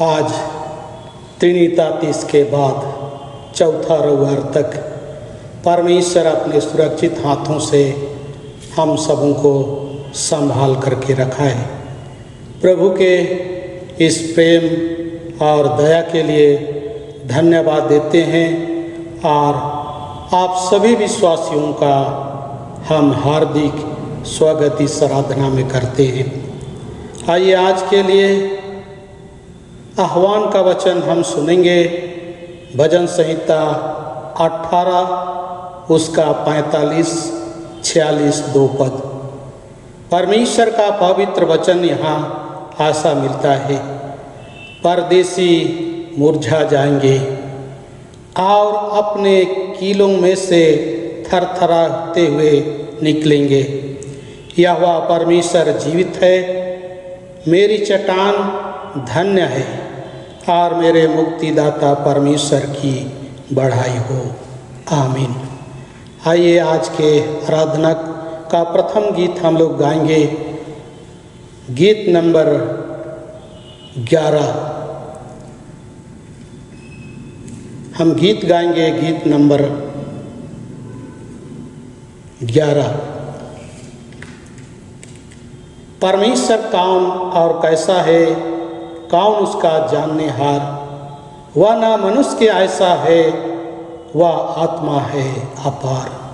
आज त्रिनीतातीस के बाद चौथा रविवार तक परमेश्वर अपने सुरक्षित हाथों से हम सबों को संभाल करके रखा है। प्रभु के इस प्रेम और दया के लिए धन्यवाद देते हैं और आप सभी विश्वासियों का हम हार्दिक स्वागत इस आराधना में करते हैं। आइए आज के लिए आह्वान का वचन हम सुनेंगे। भजन संहिता 18 उसका 45, 46 दो पद। परमेश्वर का पवित्र वचन यहाँ आशा मिलता है। परदेसी मुरझा जाएंगे और अपने कीलों में से थरथराते हुए निकलेंगे। यहोवा परमेश्वर जीवित है, मेरी चट्टान धन्य है और मेरे मुक्तिदाता परमेश्वर की बढ़ाई हो। आमीन। आइए आज के आराधना का प्रथम गीत हम लोग गाएंगे, गीत नंबर 11। हम गीत गाएंगे गीत नंबर 11। परमेश्वर कौन और कैसा है, कौन उसका जानने हार। वह ना मनुष्य के ऐसा है, वह आत्मा है अपार।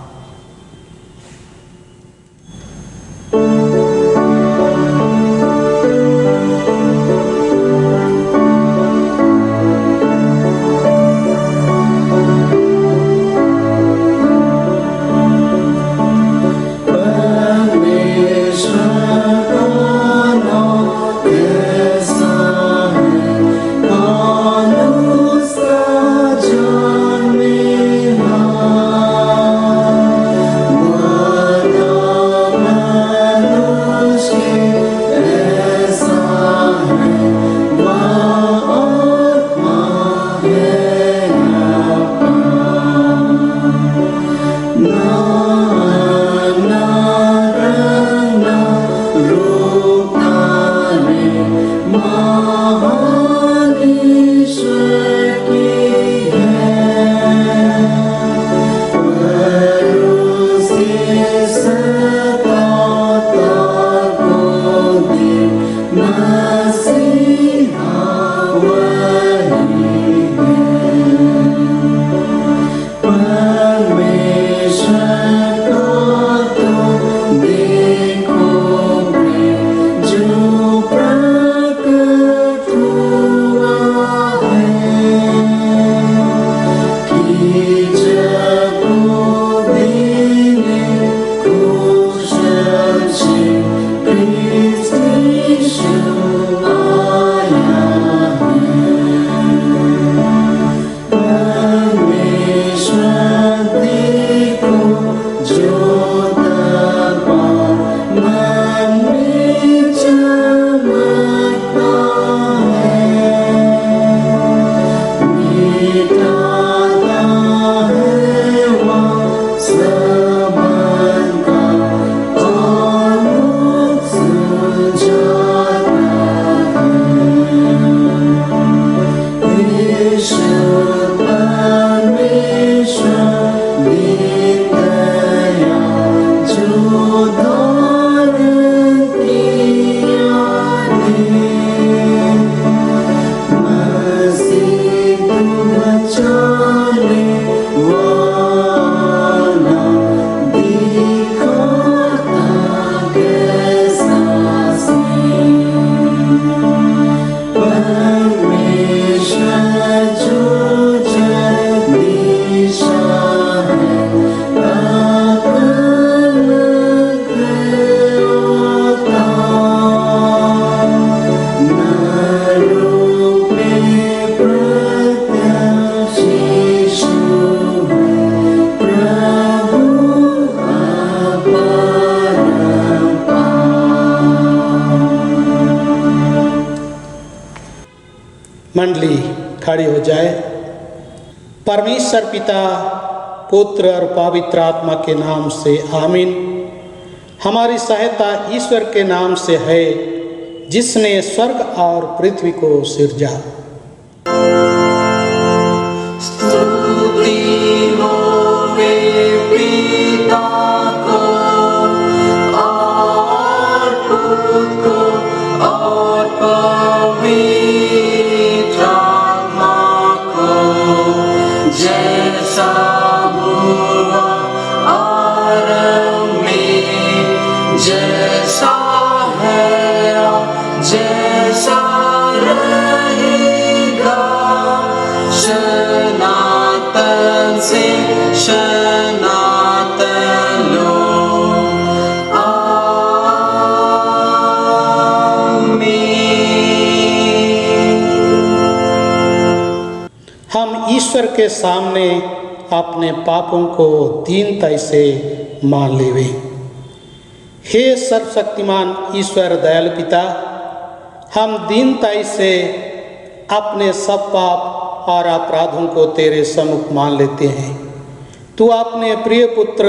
मंडली खड़ी हो जाए। परमेश्वर पिता, पुत्र और पवित्र आत्मा के नाम से आमीन। हमारी सहायता ईश्वर के नाम से है जिसने स्वर्ग और पृथ्वी को सिरजा। स्तुति होवे पिता को और पुत्र को और पवित्र आत्मा को, जैसा हुआ आरंभ में, जैसा है जैसा रहेगा, सनातन से सनातन लो। आमीन। हम ईश्वर के सामने अपने पापों को दीनता से मान लेवे। हे सर्वशक्तिमान ईश्वर दयालु पिता, हम दीनता से अपने सब पाप और अपराधों को तेरे सम्मुख मान लेते हैं। तू अपने प्रिय पुत्र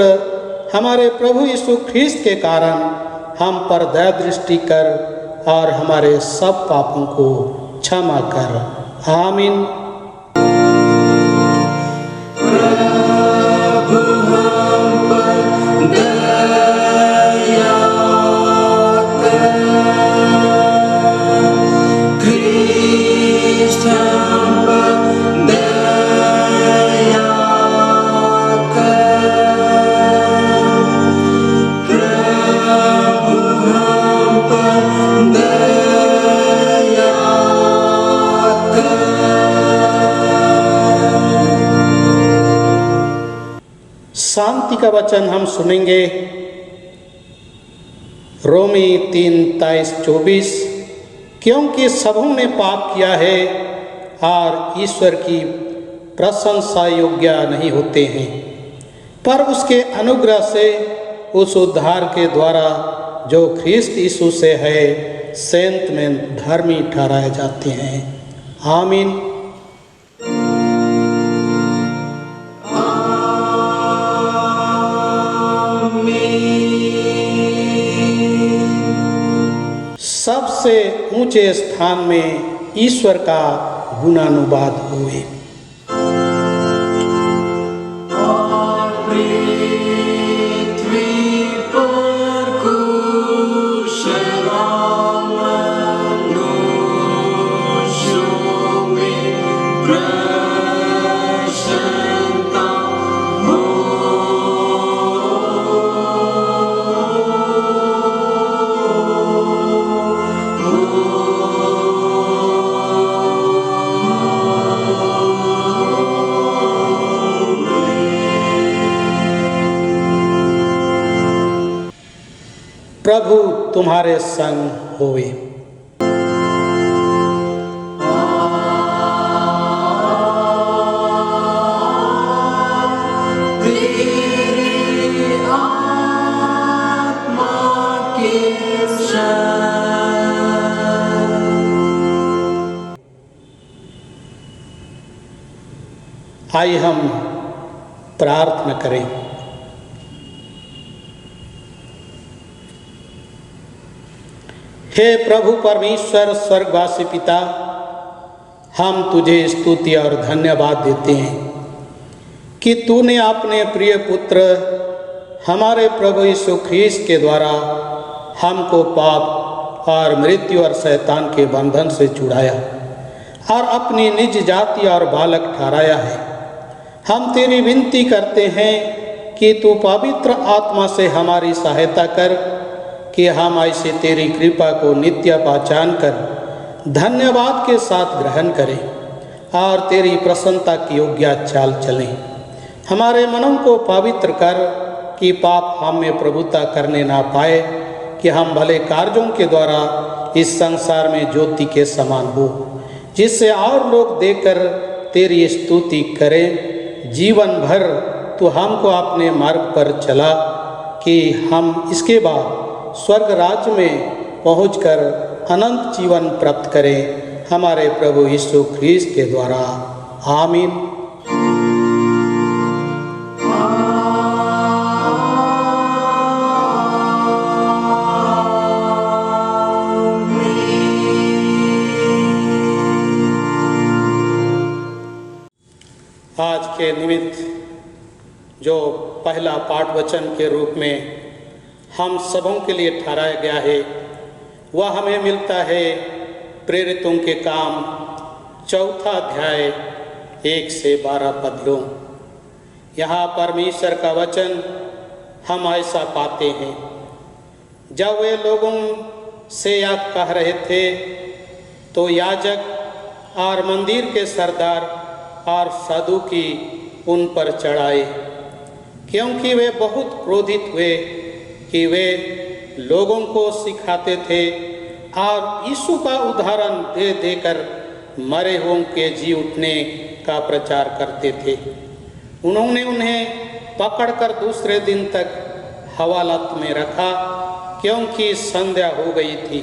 हमारे प्रभु यीशु ख्रीस्त के कारण हम पर दया दृष्टि कर और हमारे सब पापों को क्षमा कर। आमीन। शांति का वचन हम सुनेंगे। रोमी 3:23-24, क्योंकि सबों ने पाप किया है और ईश्वर की प्रशंसा योग्य नहीं होते हैं, पर उसके अनुग्रह से उस उद्धार के द्वारा जो ख्रीस्त यीशु से है सेंत में धर्मी ठहराए जाते हैं। आमीन। सबसे ऊंचे स्थान में ईश्वर का गुणानुवाद हुए। और पृथ्वी पर कुशल मनुष्यों में प्रसन्नता हो। प्रभु तुम्हारे संग होवे। तेरी आत्मा के संग। आइए हम प्रार्थना करें। हे प्रभु परमेश्वर स्वर्गवासी पिता, हम तुझे स्तुति और धन्यवाद देते हैं कि तूने अपने प्रिय पुत्र हमारे प्रभु यीशु ख्रीस्त के द्वारा हमको पाप और मृत्यु और शैतान के बंधन से छुड़ाया और अपनी निज जाति और बालक ठहराया है। हम तेरी विनती करते हैं कि तू पवित्र आत्मा से हमारी सहायता कर कि हम ऐसे तेरी कृपा को नित्य पहचान कर धन्यवाद के साथ ग्रहण करें और तेरी प्रसन्नता की योग्य चाल चलें। हमारे मनों को पवित्र कर कि पाप हम में प्रभुता करने ना पाए, कि हम भले कार्यों के द्वारा इस संसार में ज्योति के समान हो, जिससे और लोग देखकर तेरी स्तुति करें। जीवन भर तू हमको अपने मार्ग पर चला कि हम इसके बाद स्वर्ग राज्य में पहुंचकर अनंत जीवन प्राप्त करें, हमारे प्रभु यीशु ख्रीस्त के द्वारा। आमीन। आमीन। पहला पाठ वचन के रूप में हम सबों के लिए ठहराया गया है। वह हमें मिलता है प्रेरितों के काम 4 अध्याय 1 से 12 पदों। यहाँ परमेश्वर का वचन हम ऐसा पाते हैं, जब वे लोगों से यह कह रहे थे तो याजक और मंदिर के सरदार और सदूकी उन पर चढ़ाए, क्योंकि वे बहुत क्रोधित हुए कि वे लोगों को सिखाते थे और यीशु का उदाहरण दे देकर मरे हुओं के जी उठने का प्रचार करते थे। उन्होंने उन्हें पकड़कर दूसरे दिन तक हवालात में रखा, क्योंकि संध्या हो गई थी।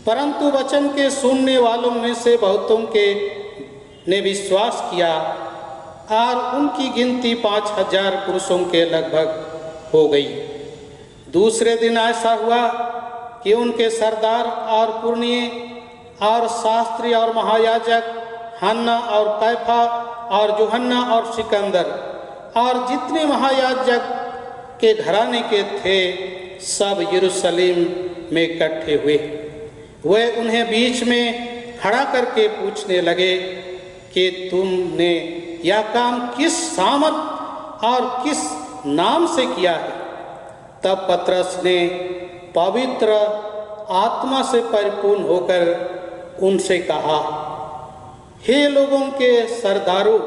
परंतु वचन के सुनने वालों में से बहुतों ने विश्वास किया और उनकी गिनती 5000 पुरुषों के लगभग हो गई। दूसरे दिन ऐसा हुआ कि उनके सरदार और पुरनिये और शास्त्री और महायाजक हन्ना और कैफा और यूहन्ना और सिकंदर और जितने महायाजक के घराने के थे सब यरूशलेम में इकट्ठे हुए। वे उन्हें बीच में खड़ा करके पूछने लगे कि तुमने यह काम किस सामर्थ और किस नाम से किया है? तब पतरस ने पवित्र आत्मा से परिपूर्ण होकर उनसे कहा, हे लोगों के सरदारों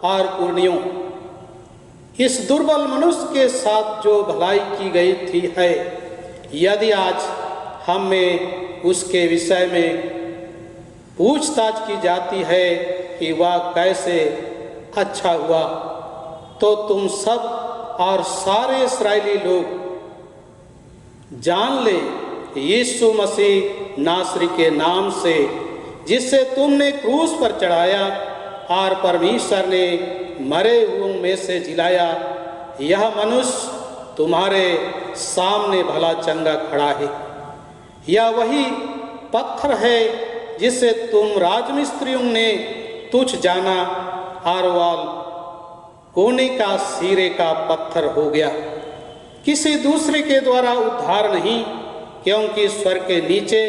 और पुरनियों, इस दुर्बल मनुष्य के साथ जो भलाई की गई थी है, यदि आज हम में उसके विषय में पूछताछ की जाती है कि वह कैसे अच्छा हुआ, तो तुम सब और सारे इस्राएली लोग जान ले यीशु मसीह नासरी के नाम से, जिसे तुमने क्रूस पर चढ़ाया और परमेश्वर ने मरे हुओं में से जिलाया, यह मनुष्य तुम्हारे सामने भला चंगा खड़ा है। यह वही पत्थर है जिसे तुम राजमिस्त्रियों ने तुच्छ जाना और वह कोने का सिरे का पत्थर हो गया। किसी दूसरे के द्वारा उद्धार नहीं, क्योंकि स्वर्ग के नीचे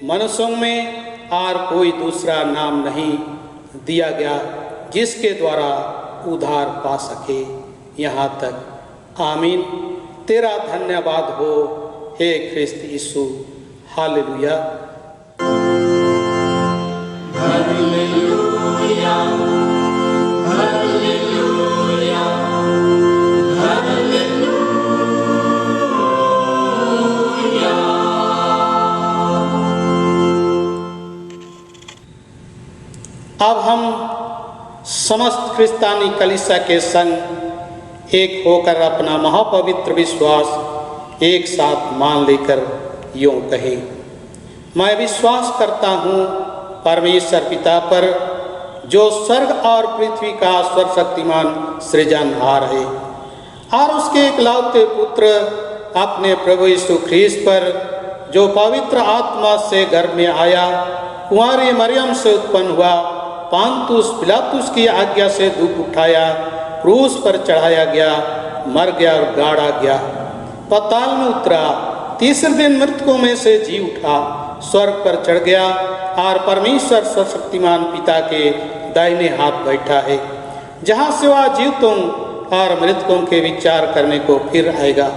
मनुष्यों में और कोई दूसरा नाम नहीं दिया गया जिसके द्वारा उद्धार पा सके। यहाँ तक आमीन। तेरा धन्यवाद हो हे ख्रिस्त यीशु। हालेलुया। Hallelujah, hallelujah, hallelujah. अब हम समस्त क्रिस्तानी कलीसिया के संग एक होकर अपना महापवित्र विश्वास एक साथ मान लेकर यूं कहें, मैं विश्वास करता हूँ परमेश्वर पिता पर, जो स्वर्ग और पृथ्वी का सर्वशक्तिमान सृजनहार है, और उसके इकलौते पुत्र अपने प्रभु यीशु ख्रीस्त पर, जो पवित्र आत्मा से गर्भ में आया, कुंवारी मरियम से उत्पन्न हुआ, पांतुस पिलातुस की आज्ञा से दुख उठाया, क्रूस पर चढ़ाया गया, मर गया और गाड़ा गया, पाताल में उतरा, तीसरे दिन मृतकों में से जी उठा, स्वर्ग पर चढ़ गया और परमेश्वर सर्वशक्तिमान पिता के दाहिने हाथ बैठा है, जहाँ से वह जीवितों और मृतकों के विचार करने को फिर आएगा।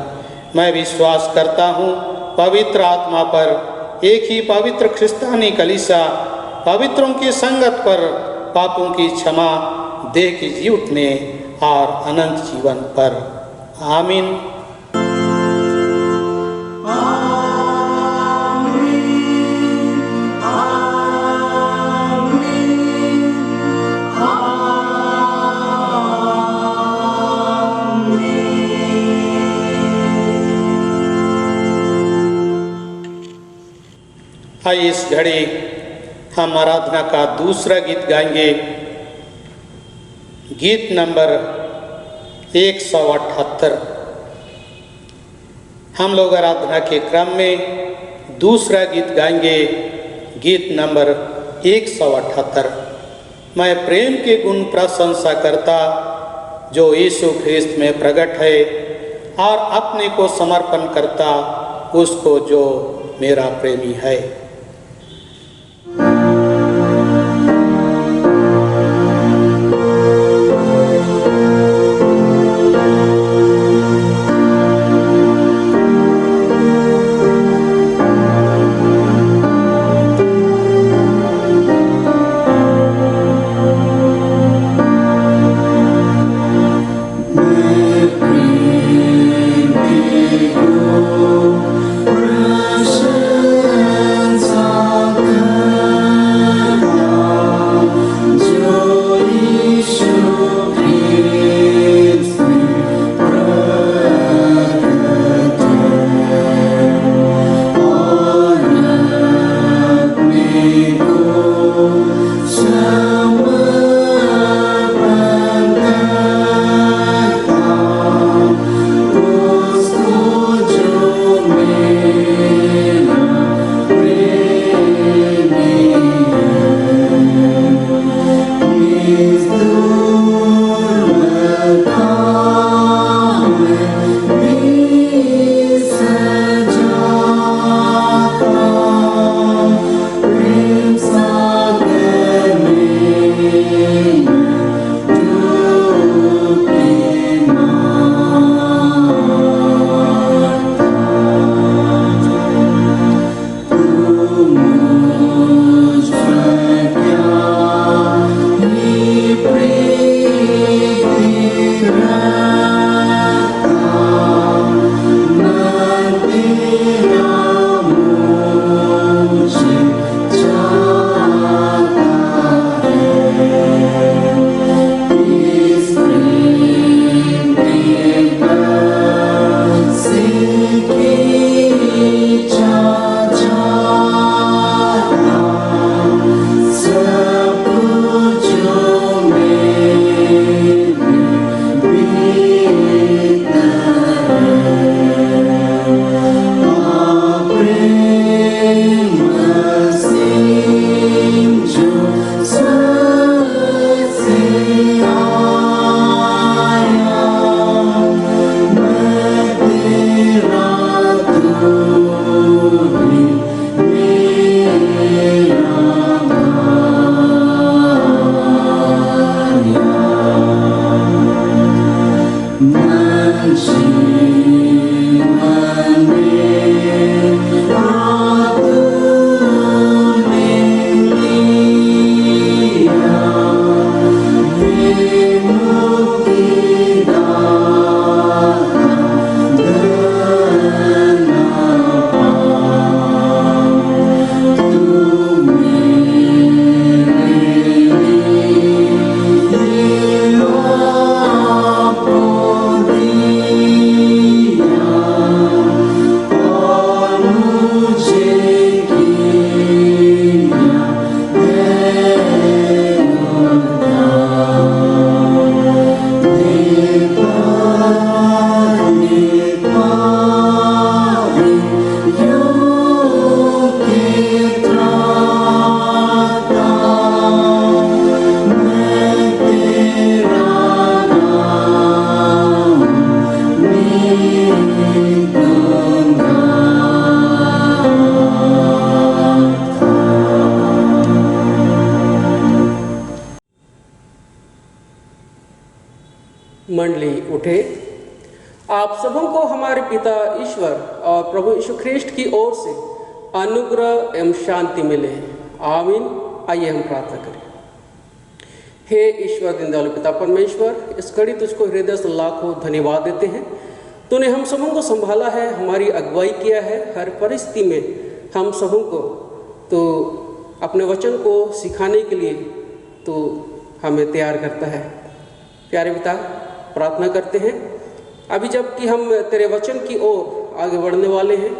मैं विश्वास करता हूँ पवित्र आत्मा पर, एक ही पवित्र क्रिस्तानी कलीसिया, पवित्रों की संगत पर, पापों की क्षमा, देह की जी उठने और अनंत जीवन पर। आमीन। आइए इस घड़ी हम आराधना का दूसरा गीत गाएंगे, गीत नंबर 178। हम लोग आराधना के क्रम में दूसरा गीत गाएंगे, गीत नंबर 178। मैं प्रेम के गुण प्रशंसा करता जो यीशु ख्रिस्त में प्रकट है और अपने को समर्पण करता उसको जो मेरा प्रेमी है। मंडली उठे। आप सबों को हमारे पिता ईश्वर और प्रभु यीशु ख्रिस्ट की ओर से अनुग्रह एवं शांति मिले। आमीन। आइए हम प्रार्थना करें। हे ईश्वर दीनदयालु पिता परमेश्वर, इस घड़ी तुझको हृदय से लाखों धन्यवाद देते हैं। तूने हम सबों को संभाला है, हमारी अगुवाई किया है। हर परिस्थिति में हम सबों को तो अपने वचन को सिखाने के लिए तो हमें तैयार करता है। प्यारे पिता, प्रार्थना करते हैं अभी जबकि हम तेरे वचन की ओर आगे बढ़ने वाले हैं,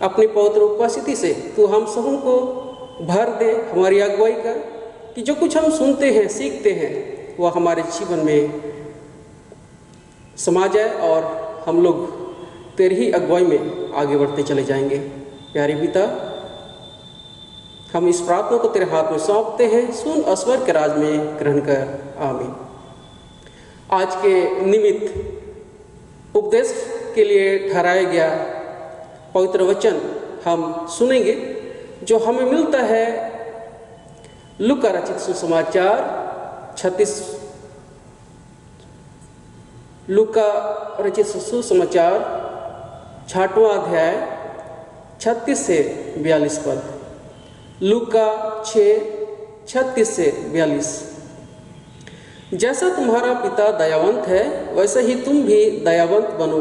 अपनी पवित्र उपस्थिति से तू हम सबों को भर दे, हमारी अगुवाई कर कि जो कुछ हम सुनते हैं सीखते हैं वह हमारे जीवन में समा जाए और हम लोग तेरी ही अगुवाई में आगे बढ़ते चले जाएंगे। प्यारे पिता, हम इस प्रार्थना को तेरे हाथ में सौंपते हैं। सुन, अस्वर के राज में ग्रहण कर। आमीन। आज के निमित्त उपदेश के लिए ठहराया गया पवित्र वचन हम सुनेंगे, जो हमें मिलता है लूका रचित सुसमाचार 36 लूका रचित सुसमाचार 6वां अध्याय 36 से 42 पद। लूका 6:36 से 42। जैसा तुम्हारा पिता दयावंत है वैसे ही तुम भी दयावंत बनो।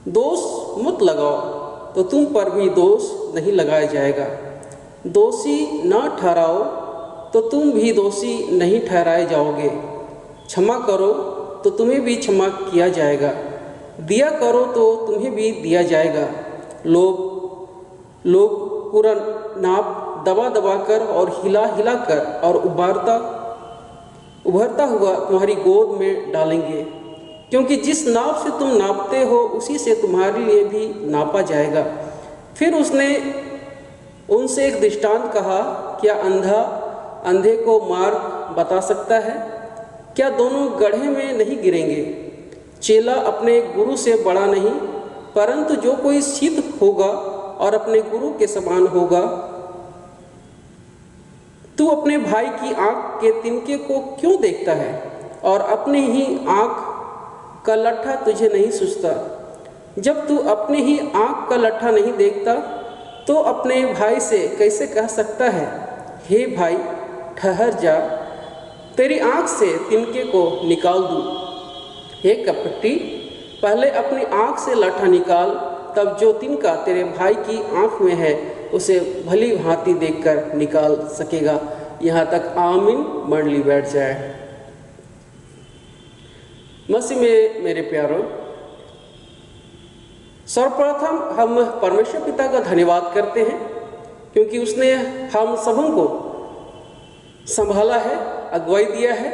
दोष मत लगाओ तो तुम पर भी दोष नहीं लगाया जाएगा। दोषी न ठहराओ तो तुम भी दोषी नहीं ठहराए जाओगे। क्षमा करो तो तुम्हें भी क्षमा किया जाएगा। दिया करो तो तुम्हें भी दिया जाएगा। लोग पूरा नाप दबा दबा कर और हिला हिला कर और उभरता हुआ तुम्हारी गोद में डालेंगे, क्योंकि जिस नाप से तुम नापते हो उसी से तुम्हारे लिए भी नापा जाएगा। फिर उसने उनसे एक दृष्टांत कहा, क्या अंधा अंधे को मार्ग बता सकता है? क्या दोनों गड्ढे में नहीं गिरेंगे? चेला अपने गुरु से बड़ा नहीं, परंतु जो कोई सिद्ध होगा और अपने गुरु के समान होगा। तू अपने भाई की आंख के तिनके को क्यों देखता है और अपने ही आंख का लट्ठा तुझे नहीं सूझता? जब तू अपने ही आंख का लट्ठा नहीं देखता तो अपने भाई से कैसे कह सकता है, हे भाई ठहर जा, तेरी आंख से तिनके को निकाल दूं? हे कपटी, पहले अपनी आंख से लट्ठा निकाल, तब जो तिनका तेरे भाई की आंख में है उसे भली भांति देखकर निकाल सकेगा। यहाँ तक आमीन। मंडली बैठ जाए। मसीह में मेरे प्यारों, सर्वप्रथम हम परमेश्वर पिता का धन्यवाद करते हैं, क्योंकि उसने हम सबों को संभाला है, अगुवाई दिया है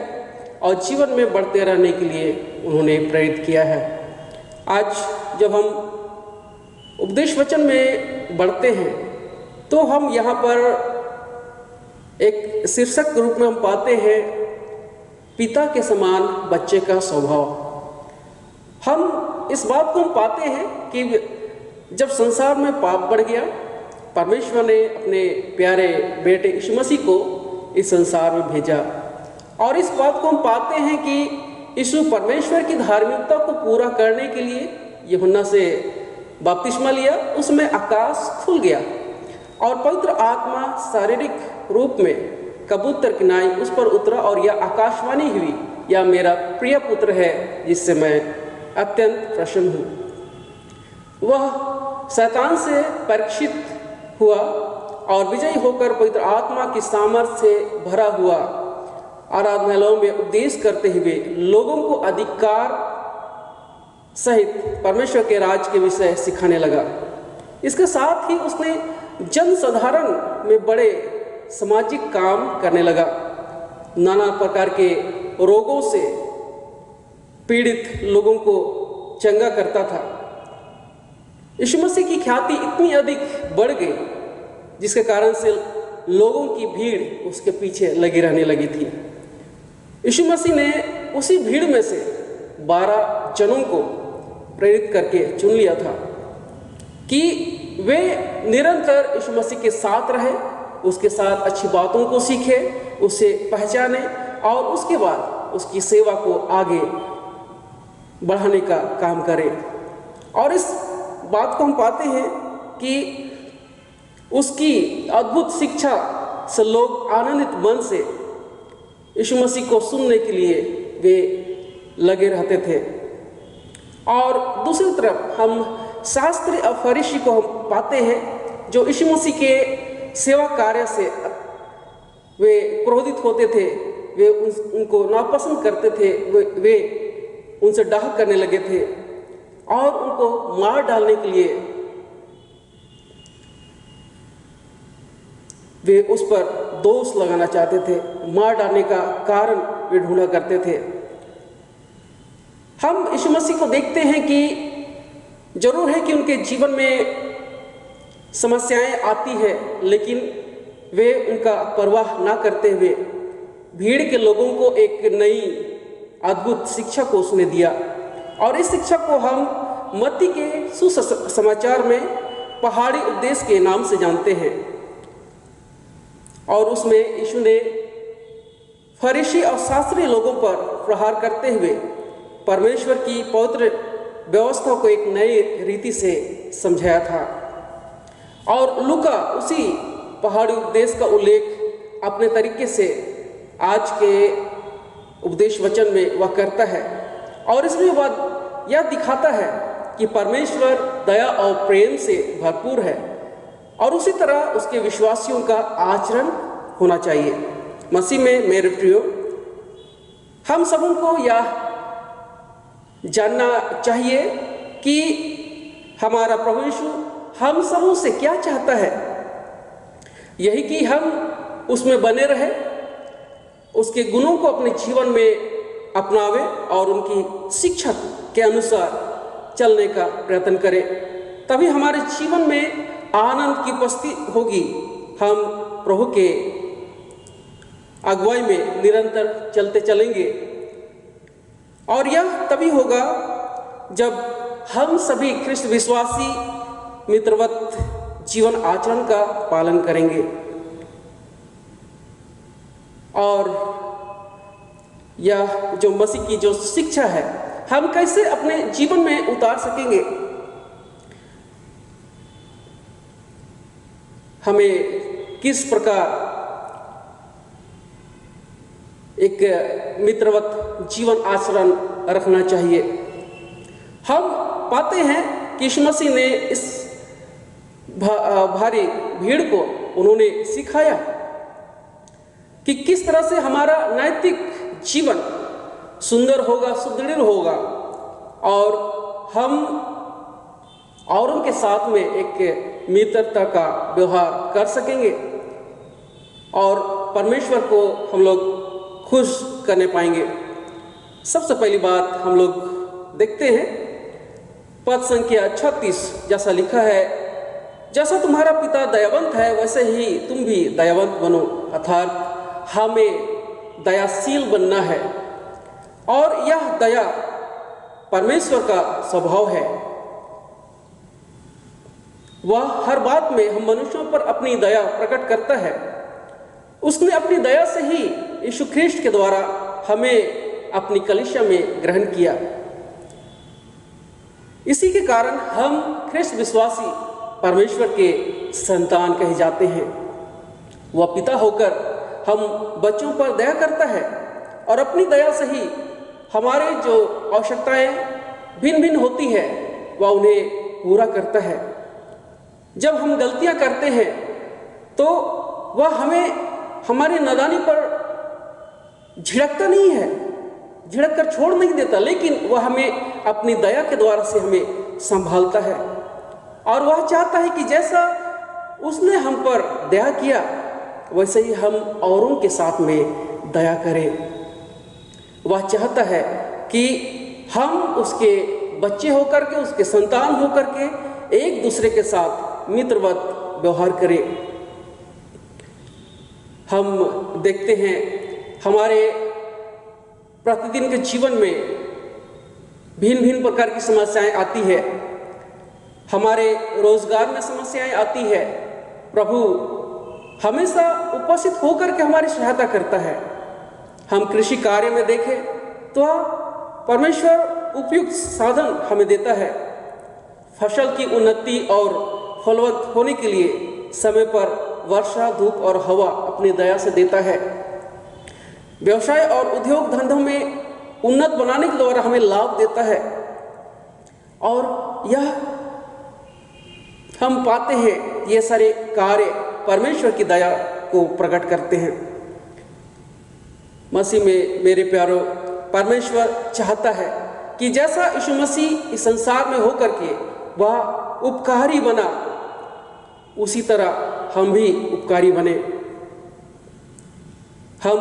और जीवन में बढ़ते रहने के लिए उन्होंने प्रेरित किया है। आज जब हम उपदेश वचन में बढ़ते हैं तो हम यहाँ पर एक शीर्षक के रूप में हम पाते हैं, पिता के समान बच्चे का स्वभाव। हम इस बात को हम पाते हैं कि जब संसार में पाप बढ़ गया, परमेश्वर ने अपने प्यारे बेटे यीशु मसीह को इस संसार में भेजा, और इस बात को हम पाते हैं कि यीशु परमेश्वर की धार्मिकता को पूरा करने के लिए यूहन्ना से बपतिस्मा लिया। उसमें आकाश खुल गया और पवित्र आत्मा शारीरिक रूप में कबूतर की नाई उस पर उतरा और यह आकाशवाणी हुई, यह मेरा प्रिय पुत्र है जिससे मैं अत्यंत प्रसन्न हूँ। वह शैतान से परीक्षित हुआ और विजयी होकर पवित्र आत्मा की सामर्थ्य से भरा हुआ आराधनालयों में उपदेश करते हुए लोगों को अधिकार सहित परमेश्वर के राज के विषय सिखाने लगा। इसके साथ ही उसने जन साधारण में बड़े सामाजिक काम करने लगा। नाना प्रकार के रोगों से पीड़ित लोगों को चंगा करता था। यीशु मसीह की ख्याति इतनी अधिक बढ़ गई जिसके कारण से लोगों की भीड़ उसके पीछे लगी रहने लगी थी। यीशु मसीह ने उसी भीड़ में से 12 जनों को प्रेरित करके चुन लिया था कि वे निरंतर यीशु मसीह के साथ रहे, उसके साथ अच्छी बातों को सीखे, उसे पहचाने और उसके बाद उसकी सेवा को आगे बढ़ाने का काम करें। और इस बात को हम पाते हैं कि उसकी अद्भुत शिक्षा से लोग आनंदित मन से यीशु मसीह को सुनने के लिए वे लगे रहते थे। और दूसरी तरफ हम शास्त्री और फरीसी को हम पाते हैं जो यीशु मसीह के सेवा कार्य से वे क्रोधित होते थे, वे उनको नापसंद करते थे, वे उनसे डाह करने लगे थे और उनको मार डालने के लिए वे उस पर दोष लगाना चाहते थे, मार डालने का कारण वे ढूंढा करते थे। हम यीशु मसीह को देखते हैं कि जरूर है कि उनके जीवन में समस्याएं आती है, लेकिन वे उनका परवाह ना करते हुए भीड़ के लोगों को एक नई अद्भुत शिक्षा को उसने दिया। और इस शिक्षा को हम मत्ती के सुसमाचार में पहाड़ी उपदेश के नाम से जानते हैं। और उसमें यीशु ने फरीसी और शास्त्री लोगों पर प्रहार करते हुए परमेश्वर की पवित्र व्यवस्था को एक नई रीति से समझाया था। और लूका उसी पहाड़ी उपदेश का उल्लेख अपने तरीके से आज के उपदेश वचन में वह करता है। और इसमें वह यह दिखाता है कि परमेश्वर दया और प्रेम से भरपूर है और उसी तरह उसके विश्वासियों का आचरण होना चाहिए। मसीह में मेरे प्रियो, हम सबों को यह जानना चाहिए कि हमारा प्रभु यीशु हम सबों से क्या चाहता है। यही कि हम उसमें बने रहे, उसके गुणों को अपने जीवन में अपनावे और उनकी शिक्षा के अनुसार चलने का प्रयत्न करें। तभी हमारे जीवन में आनंद की उपस्थिति होगी। हम प्रभु के अगुवाई में निरंतर चलते चलेंगे और यह तभी होगा जब हम सभी ख्रिस्त विश्वासी मित्रवत जीवन आचरण का पालन करेंगे। और यह जो मसीह की जो शिक्षा है हम कैसे अपने जीवन में उतार सकेंगे। हमें किस प्रकार एक मित्रवत जीवन आचरण रखना चाहिए। हम पाते हैं कि यीशु मसीह ने इस भारी भीड़ को उन्होंने सिखाया कि किस तरह से हमारा नैतिक जीवन सुंदर होगा, सुदृढ़ होगा और हम औरों के साथ में एक मित्रता का व्यवहार कर सकेंगे और परमेश्वर को हम लोग खुश करने पाएंगे। सबसे पहली बात हम लोग देखते हैं पद संख्या 36, जैसा लिखा है, जैसा तुम्हारा पिता दयावंत है वैसे ही तुम भी दयावंत बनो। अर्थात हमें दयाशील बनना है और यह दया परमेश्वर का स्वभाव है। वह हर बात में हम मनुष्यों पर अपनी दया प्रकट करता है। उसने अपनी दया से ही यीशु ख्रिस्ट के द्वारा हमें अपनी कलीसिया में ग्रहण किया। इसी के कारण हम ख्रिस्त विश्वासी परमेश्वर के संतान कहे जाते हैं। वह पिता होकर हम बच्चों पर दया करता है और अपनी दया से ही हमारे जो आवश्यकताएं भिन्न भिन्न होती है वह उन्हें पूरा करता है। जब हम गलतियां करते हैं तो वह हमें हमारी नादानी पर झिड़कता नहीं है, झिड़क कर छोड़ नहीं देता, लेकिन वह हमें अपनी दया के द्वारा से हमें संभालता है। और वह चाहता है कि जैसा उसने हम पर दया किया वैसे ही हम औरों के साथ में दया करें। वह चाहता है कि हम उसके बच्चे होकर के, उसके संतान होकर के एक दूसरे के साथ मित्रवत व्यवहार करें। हम देखते हैं हमारे प्रतिदिन के जीवन में भिन्न भिन्न प्रकार की समस्याएं आती है। हमारे रोजगार में समस्याएं आती है। प्रभु हमेशा उपस्थित होकर के हमारी सहायता करता है। हम कृषि कार्य में देखें तो परमेश्वर उपयुक्त साधन हमें देता है। फसल की उन्नति और फलवत होने के लिए समय पर वर्षा, धूप और हवा अपनी दया से देता है। व्यवसाय और उद्योग धंधों में उन्नत बनाने के द्वारा हमें लाभ देता है। और यह हम पाते हैं ये सारे कार्य परमेश्वर की दया को प्रकट करते हैं। मसीह में मेरे प्यारों, परमेश्वर चाहता है कि जैसा यीशु मसीह इस संसार में होकर के वह उपकारी बना, उसी तरह हम भी उपकारी बने। हम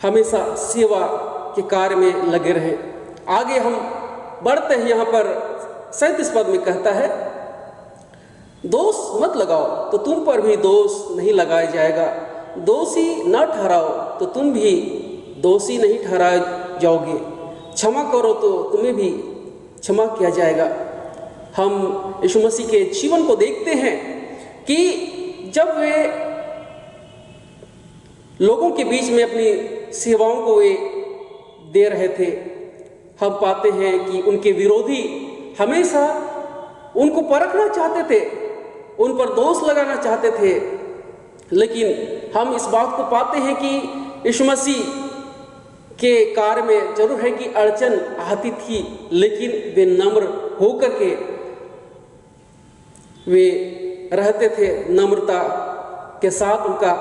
हमेशा सेवा के कार्य में लगे रहे। आगे हम बढ़ते हैं, यहाँ पर 37 पद में कहता है, दोष मत लगाओ तो तुम पर भी दोष नहीं लगाया जाएगा, दोषी न ठहराओ तो तुम भी दोषी नहीं ठहराए जाओगे, क्षमा करो तो तुम्हें भी क्षमा किया जाएगा। हम यीशु मसीह के जीवन को देखते हैं कि जब वे लोगों के बीच में अपनी सेवाओं को वे दे रहे थे, हम पाते हैं कि उनके विरोधी हमेशा उनको परखना चाहते थे, उन पर दोष लगाना चाहते थे। लेकिन हम इस बात को पाते हैं कि यीशु मसीह के कार्य में जरूर है कि अड़चन आती थी, लेकिन वे नम्र होकर के वे रहते थे। नम्रता के साथ उनका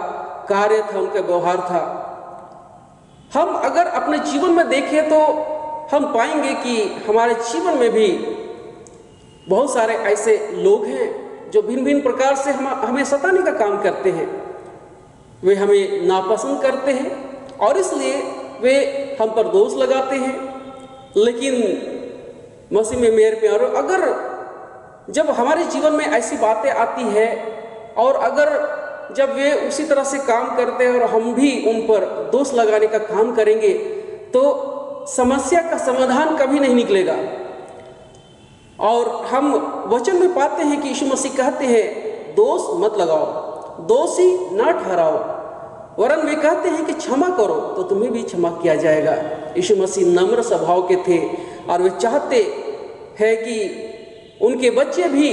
कार्य था, उनका व्यवहार था। हम अगर अपने जीवन में देखें तो हम पाएंगे कि हमारे जीवन में भी बहुत सारे ऐसे लोग हैं जो भिन्न भिन्न प्रकार से हमें सताने का काम करते हैं। वे हमें नापसंद करते हैं और इसलिए वे हम पर दोष लगाते हैं। लेकिन मसीह में मेरे प्यारों, अगर जब हमारे जीवन में ऐसी बातें आती है और अगर जब वे उसी तरह से काम करते हैं और हम भी उन पर दोष लगाने का काम करेंगे तो समस्या का समाधान कभी नहीं निकलेगा। और हम वचन में पाते हैं कि यीशु मसीह कहते हैं दोष मत लगाओ, दोषी ना ठहराओ, वरन वे कहते हैं कि क्षमा करो तो तुम्हें भी क्षमा किया जाएगा। यीशु मसीह नम्र स्वभाव के थे और वे चाहते हैं कि उनके बच्चे भी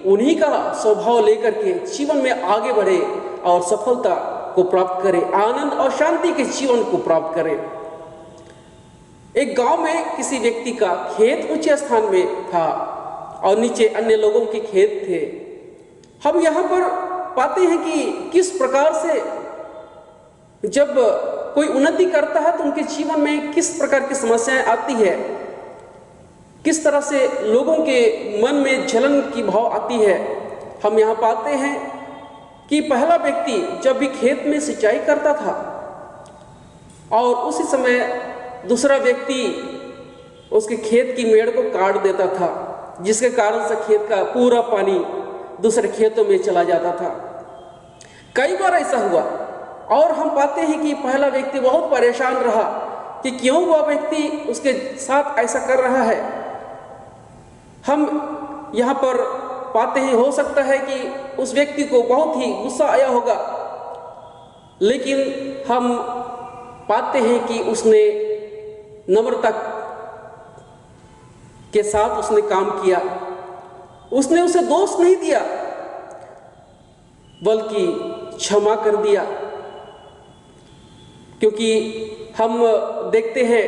उन्हीं का स्वभाव लेकर के जीवन में आगे बढ़े और सफलता को प्राप्त करें, आनंद और शांति के जीवन को प्राप्त करें। एक गांव में किसी व्यक्ति का खेत ऊंचे स्थान में था और नीचे अन्य लोगों के खेत थे। हम यहाँ पर पाते हैं कि किस प्रकार से जब कोई उन्नति करता है तो उनके जीवन में किस प्रकार की समस्याएं आती है, किस तरह से लोगों के मन में जलन की भाव आती है। हम यहाँ पाते हैं कि पहला व्यक्ति जब भी खेत में सिंचाई करता था और उसी समय दूसरा व्यक्ति उसके खेत की मेड़ को काट देता था, जिसके कारण से खेत का पूरा पानी दूसरे खेतों में चला जाता था। कई बार ऐसा हुआ और हम पाते हैं कि पहला व्यक्ति बहुत परेशान रहा कि क्यों वह व्यक्ति उसके साथ ऐसा कर रहा है। हम यहाँ पर पाते हैं हो सकता है कि उस व्यक्ति को बहुत ही गुस्सा आया होगा, लेकिन हम पाते हैं कि उसने नम्रता के साथ उसने काम किया। उसने उसे दोष नहीं दिया बल्कि क्षमा कर दिया, क्योंकि हम देखते हैं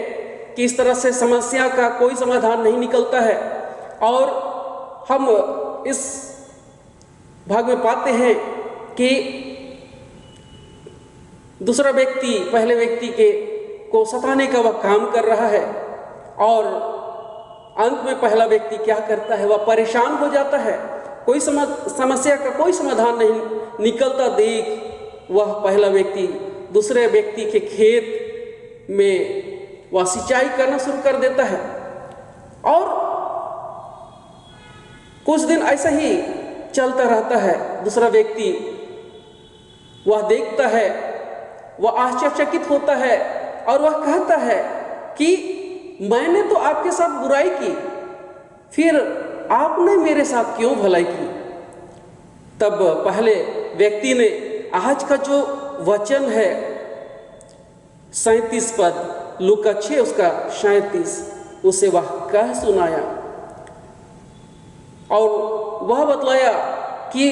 कि इस तरह से समस्या का कोई समाधान नहीं निकलता है। और हम इस भाग में पाते हैं कि दूसरा व्यक्ति पहले व्यक्ति को सताने का वह काम कर रहा है और अंत में पहला व्यक्ति क्या करता है, वह परेशान हो जाता है। कोई समस्या का कोई समाधान नहीं निकलता देख वह पहला व्यक्ति दूसरे व्यक्ति के खेत में वह सिंचाई करना शुरू कर देता है। और कुछ दिन ऐसा ही चलता रहता है। दूसरा व्यक्ति वह देखता है, वह आश्चर्यचकित होता है और वह कहता है कि मैंने तो आपके साथ बुराई की, फिर आपने मेरे साथ क्यों भलाई की। तब पहले व्यक्ति ने आज का जो वचन है 37 पद लूका 6 उसका 37 उसे वह कह सुनाया और वह बतलाया कि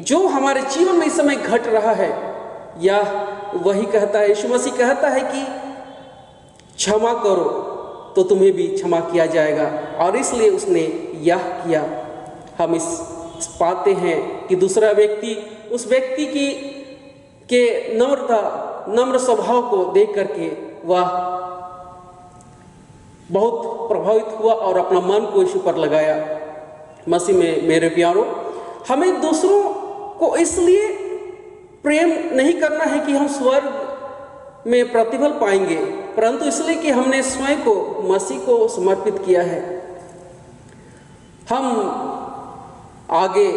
जो हमारे जीवन में इस समय घट रहा है या वही कहता है। यीशु मसीह कहता है कि क्षमा करो तो तुम्हें भी क्षमा किया जाएगा, और इसलिए उसने यह किया। हम इस पाते हैं कि दूसरा व्यक्ति उस व्यक्ति के नम्र स्वभाव को देख करके वह बहुत प्रभावित हुआ और अपना मन को यीशु पर लगाया। मसीह में मेरे प्यारों, हमें दूसरों को इसलिए प्रेम नहीं करना है कि हम स्वर्ग में प्रतिफल पाएंगे, परंतु इसलिए कि हमने स्वयं को मसीह को समर्पित किया है। हम आगे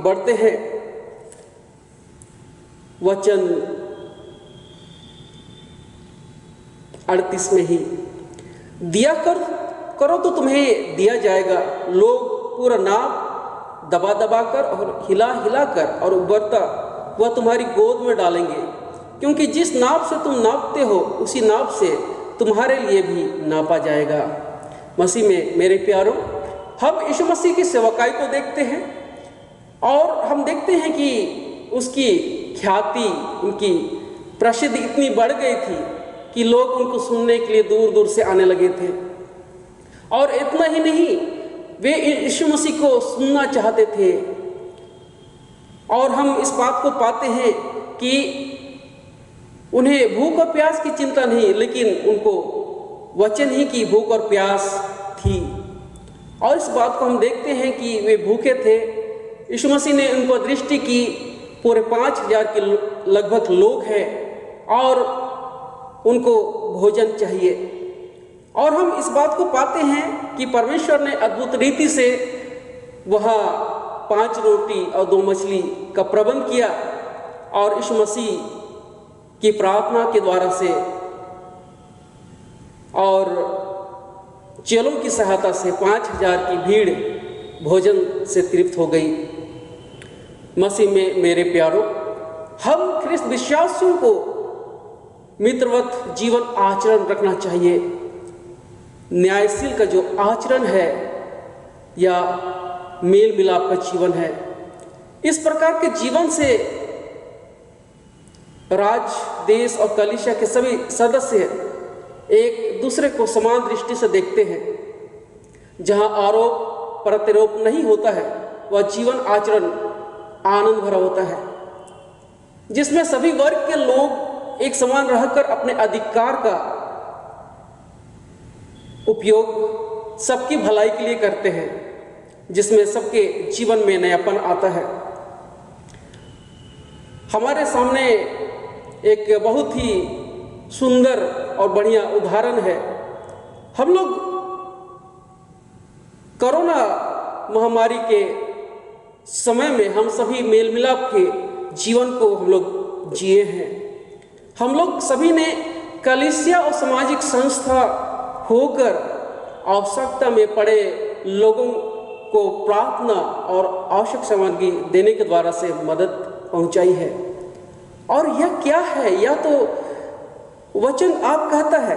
बढ़ते हैं। वचन 38 में ही, दिया करो तो तुम्हें दिया जाएगा। लोग पूरा नाप दबा दबा कर और हिला हिला कर और उबरता वह तुम्हारी गोद में डालेंगे, क्योंकि जिस नाप से तुम नापते हो उसी नाप से तुम्हारे लिए भी नापा जाएगा। मसीह में मेरे प्यारों, हम यीशु मसीह की सेवकाई को देखते हैं और हम देखते हैं कि उसकी ख्याति, उनकी प्रसिद्धि इतनी बढ़ गई थी कि लोग उनको सुनने के लिए दूर दूर से आने लगे थे। और इतना ही नहीं, वे यीशु मसीह को सुनना चाहते थे। और हम इस बात को पाते हैं कि उन्हें भूख और प्यास की चिंता नहीं, लेकिन उनको वचन ही की भूख और प्यास थी। और इस बात को हम देखते हैं कि वे भूखे थे। यीशु मसीह ने उनको दृष्टि की, पूरे 5000 के लगभग लोग हैं और उनको भोजन चाहिए। और हम इस बात को पाते हैं कि परमेश्वर ने अद्भुत रीति से वहाँ 5 रोटी और 2 मछली का प्रबंध किया और यीशु मसीह की प्रार्थना के द्वारा से और चेलों की सहायता से 5000 की भीड़ भोजन से तृप्त हो गई। मसीह में मेरे प्यारों, हम ख्रिस्त विश्वासियों को मित्रवत जीवन आचरण रखना चाहिए। न्यायशील का जो आचरण है या मेल मिलाप का जीवन है, इस प्रकार के जीवन से राज, देश और कलीसिया के सभी सदस्य एक दूसरे को समान दृष्टि से देखते हैं। जहां आरोप प्रत्यारोप नहीं होता है, वह जीवन आचरण आनंद भरा होता है, जिसमें सभी वर्ग के लोग एक समान रहकर अपने अधिकार का उपयोग सबकी भलाई के लिए करते हैं, जिसमें सबके जीवन में नयापन आता है। हमारे सामने एक बहुत ही सुंदर और बढ़िया उदाहरण है। हम लोग कोरोना महामारी के समय में हम सभी मेल मिलाप के जीवन को हम लोग जिए हैं। हम लोग सभी ने कलीसिया और सामाजिक संस्था होकर आवश्यकता में पड़े लोगों को प्रार्थना और आवश्यक सामग्री देने के द्वारा से मदद पहुंचाई है। और यह क्या है? यह तो वचन आप कहता है,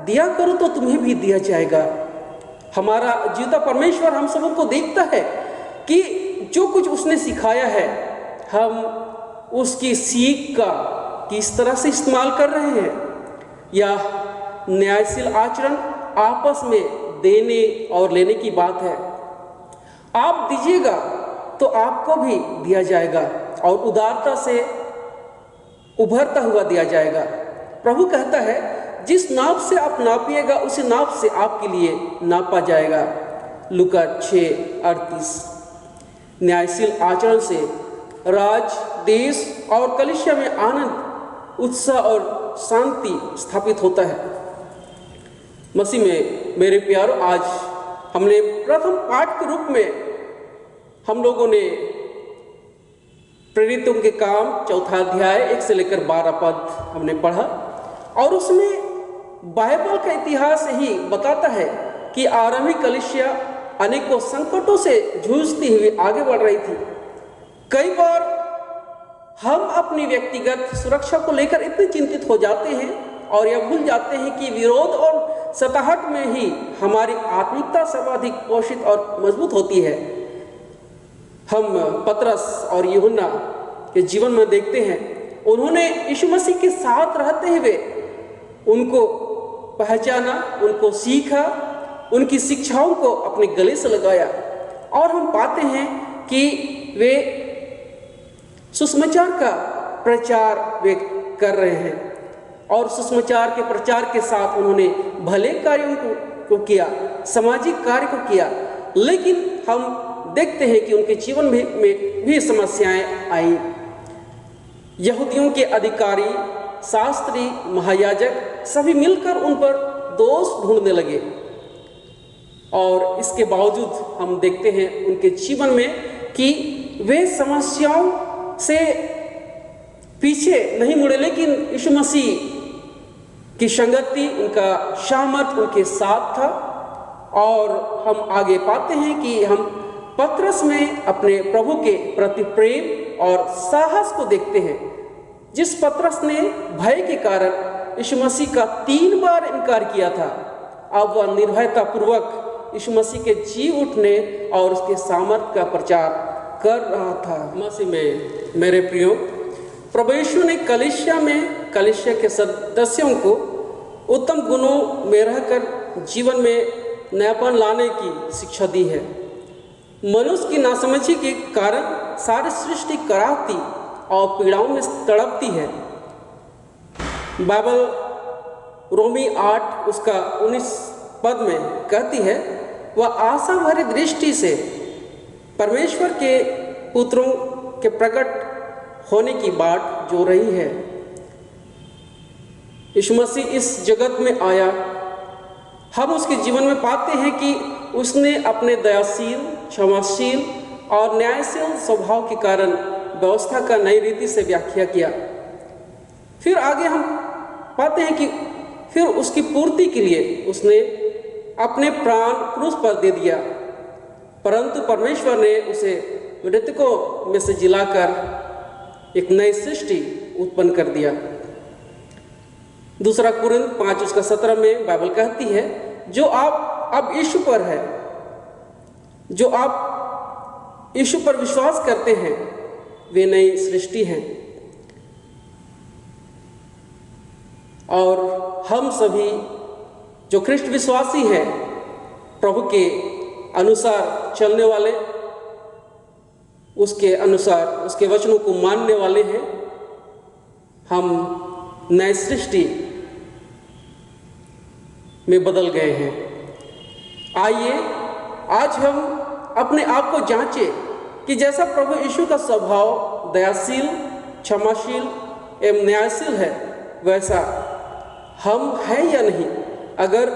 दिया करो तो तुम्हें भी दिया जाएगा। हमारा जीविता परमेश्वर हम सबों को देखता है कि जो कुछ उसने सिखाया है, हम उसकी सीख का किस तरह से इस्तेमाल कर रहे हैं। यह न्यायशील आचरण आपस में देने और लेने की बात है। आप दीजिएगा तो आपको भी दिया जाएगा और उदारता से उभरता हुआ दिया जाएगा। प्रभु कहता है, जिस नाप से आप नापिएगा उसी नाप से आपके लिए नापा जाएगा। लूका 6:38। न्यायशील आचरण से राज, देश और कलीसिया में आनंद, उत्साह और शांति स्थापित होता है। मसीह में मेरे प्यारों, आज हमने प्रथम पाठ के रूप में हम लोगों ने प्रेरितों के काम 4 अध्याय 1 से लेकर 12 पद हमने पढ़ा और उसमें बाइबल का इतिहास ही बताता है कि आरंभिक कलीसिया अनेकों संकटों से जूझती हुई आगे बढ़ रही थी। कई बार हम अपनी व्यक्तिगत सुरक्षा को लेकर इतने चिंतित हो जाते हैं और यह भूल जाते हैं कि विरोध और सताहट में ही हमारी आत्मिकता सर्वाधिक पोषित और मजबूत होती है। हम पतरस और यूहन्ना के जीवन में देखते हैं, उन्होंने यीशु मसीह के साथ रहते हुए उनको पहचाना, उनको सीखा, उनकी शिक्षाओं को अपने गले से लगाया और हम पाते हैं कि वे सुसमाचार का प्रचार वे कर रहे हैं और सुसमाचार के प्रचार के साथ उन्होंने भले कार्यों को किया, सामाजिक कार्य को किया। लेकिन हम देखते हैं कि उनके जीवन में भी समस्याएं आई। यहूदियों के अधिकारी, शास्त्री, महायाजक सभी मिलकर उन पर दोष ढूंढने लगे और इसके बावजूद हम देखते हैं उनके जीवन में कि वे समस्याओं से पीछे नहीं मुड़े, लेकिन यीशु मसीह की संगति, उनका सामर्थ उनके साथ था। और हम आगे पाते हैं कि हम पतरस में अपने प्रभु के प्रति प्रेम और साहस को देखते हैं। जिस पतरस ने भय के कारण यीशु मसीह का 3 बार इनकार किया था, अब वह निर्भयता पूर्वक यीशु मसीह के जी उठने और उसके सामर्थ्य का प्रचार कर रहा था। मसीह में मेरे प्रियो, प्रभु यीशु ने कलीसिया के सदस्यों को उत्तम गुणों में रहकर जीवन में नयापन लाने की शिक्षा दी है। मनुष्य की नासमझी के कारण सारी सृष्टि कराहती और पीड़ाओं में तड़पती है। बाइबल रोमी 8 उसका 19 पद में कहती है, वह आशा भरी दृष्टि से परमेश्वर के पुत्रों के प्रकट होने की बाट जो रही है। यीशु मसीह इस जगत में आया। हम उसके जीवन में पाते हैं कि उसने अपने दयाशील, क्षमाशील और न्यायशील स्वभाव के कारण व्यवस्था का नई रीति से व्याख्या किया। फिर आगे हम पाते हैं कि फिर उसकी पूर्ति के लिए उसने अपने प्राण क्रूस पर दे दिया, परंतु परमेश्वर ने उसे मृतकों में से जिलाकर एक नई सृष्टि उत्पन्न कर दिया। दूसरा कुरिन्थ 5 उसका 17 में बाइबल कहती है, जो आप अब यीशु पर है, जो आप यीशु पर विश्वास करते हैं, वे नई सृष्टि हैं। और हम सभी जो ख्रिस्ट विश्वासी हैं, प्रभु के अनुसार चलने वाले, उसके अनुसार उसके वचनों को मानने वाले हैं, हम नई सृष्टि में बदल गए हैं। आइए आज हम अपने आप को जांचें कि जैसा प्रभु यीशु का स्वभाव दयाशील, क्षमाशील एवं न्यायशील है, वैसा हम हैं या नहीं। अगर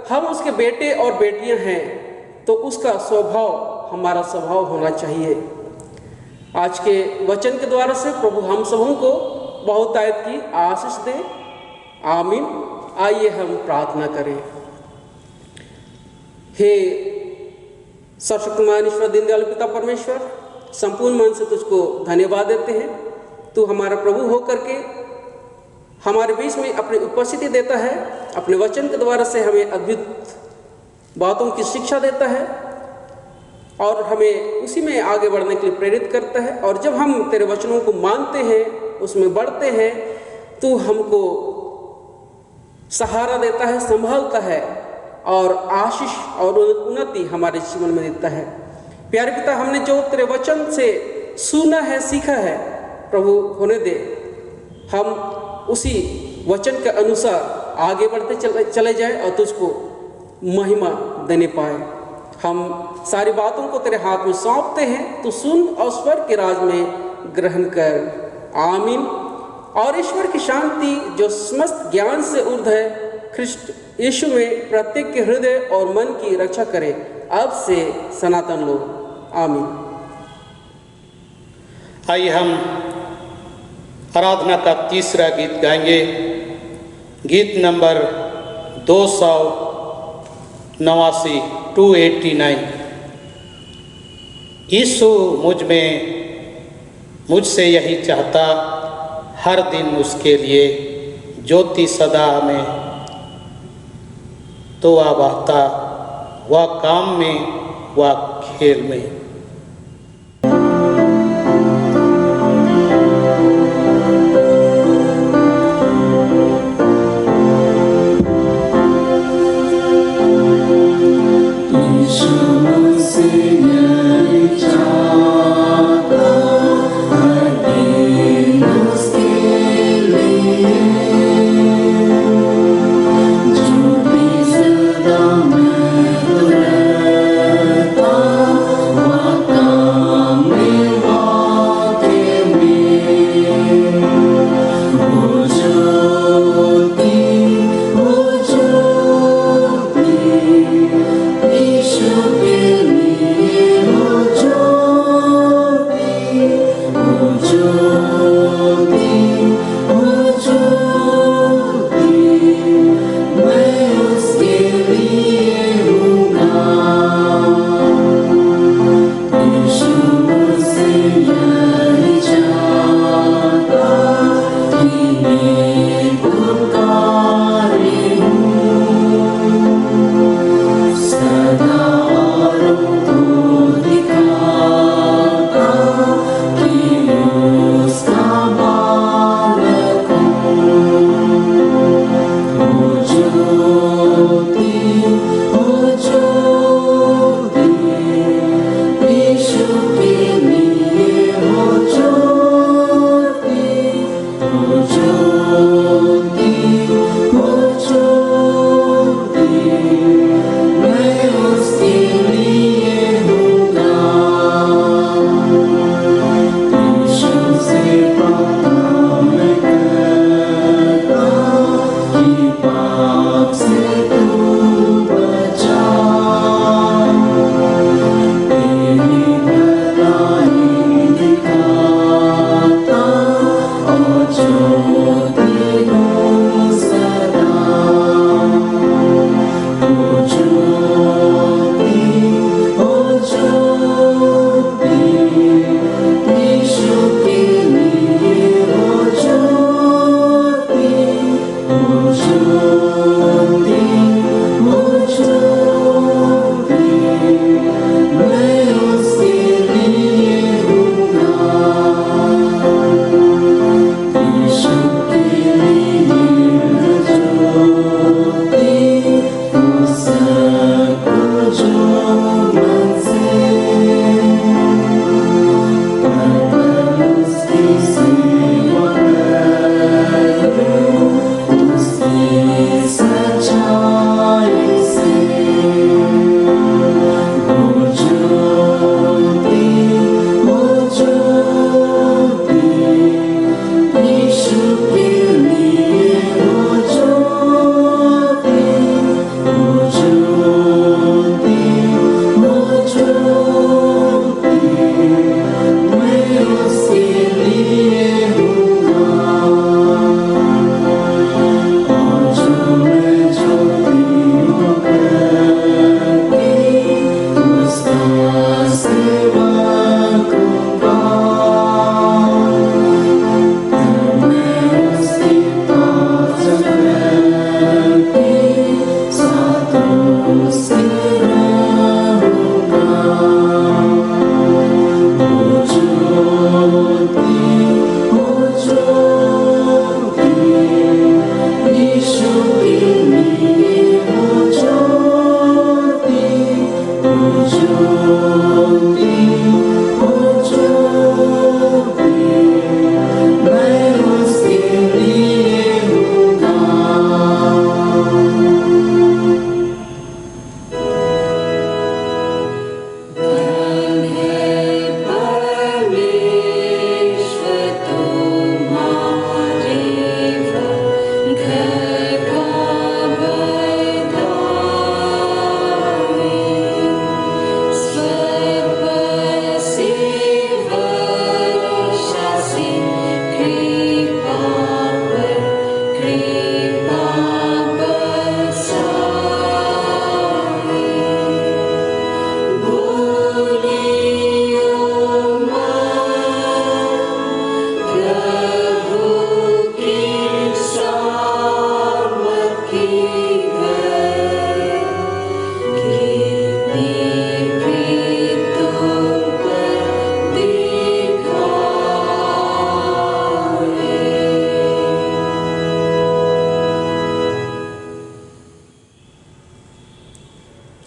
हम उसके बेटे और बेटियां हैं तो उसका स्वभाव हमारा स्वभाव होना चाहिए। आज के वचन के द्वारा से प्रभु हम सबों को बहुतायत की आशीष दे। आमीन। आइए हम प्रार्थना करें। हे सर्वशक्तिमान ईश्वर, दीनदयालु पिता परमेश्वर, संपूर्ण मन से तुझको धन्यवाद देते हैं। तू हमारा प्रभु होकर के हमारे बीच में अपनी उपस्थिति देता है, अपने वचन के द्वारा से हमें अद्भुत बातों की शिक्षा देता है और हमें उसी में आगे बढ़ने के लिए प्रेरित करता है। और जब हम तेरे वचनों को मानते हैं, उसमें बढ़ते हैं, तू हमको सहारा देता है, संभालता है और आशीष और उन्नति हमारे जीवन में देता है। प्यारे पिता, हमने जो तेरे वचन से सुना है, सीखा है, प्रभु होने दे हम उसी वचन के अनुसार आगे बढ़ते चले जाए और तुझको महिमा देने पाए। हम सारी बातों को तेरे हाथ में सौंपते हैं, तो सुन और स्वर्ग के राज में ग्रहण कर। आमीन। और ईश्वर की शांति जो समस्त ज्ञान से ऊर्ध्व है, ख्रिस्ट यीशु में प्रत्येक के हृदय और मन की रक्षा करे, अब से सनातन लोग। आमीन। आइए हम आराधना का तीसरा गीत गाएंगे। गीत नंबर 289, 289। यीशु मुझसे यही चाहता, हर दिन उसके लिए ज्योति सदा में तो वह बहता, वह काम में वह खेल में। Wow.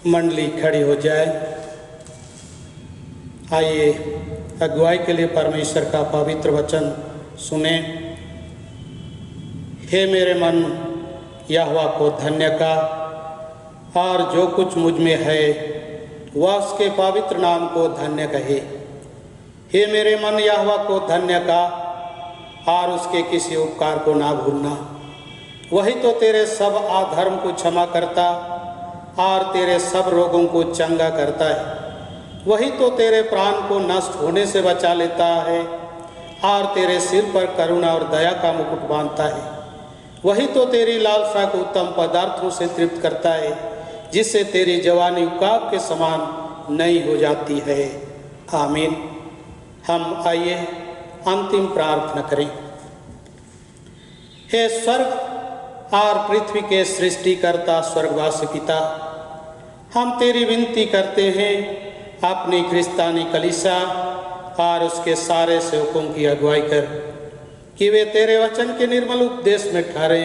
मंडली खड़ी हो जाए। आइए अगुवाई के लिए परमेश्वर का पवित्र वचन सुने। हे मेरे मन यहोवा को धन्य का, और जो कुछ मुझ में है वह उसके पवित्र नाम को धन्य कहे। हे मेरे मन यहोवा को धन्य का, और उसके किसी उपकार को ना भूलना। वही तो तेरे सब अधर्म को क्षमा करता और तेरे सब रोगों को चंगा करता है। वही तो तेरे प्राण को नष्ट होने से बचा लेता है और तेरे सिर पर करुणा और दया का मुकुट बांधता है। वही तो तेरी लालसा को उत्तम पदार्थों से तृप्त करता है, जिससे तेरी जवानी उकाब के समान नई हो जाती है। आमीन। हम आइए अंतिम प्रार्थना करें। हे स्वर्ग और पृथ्वी के सृष्टिकर्ता स्वर्गवासी पिता, हम तेरी विनती करते हैं अपनी क्रिस्तानी कलीसिया और उसके सारे सेवकों की अगुवाई कर कि वे तेरे वचन के निर्मल उपदेश में ठहरे,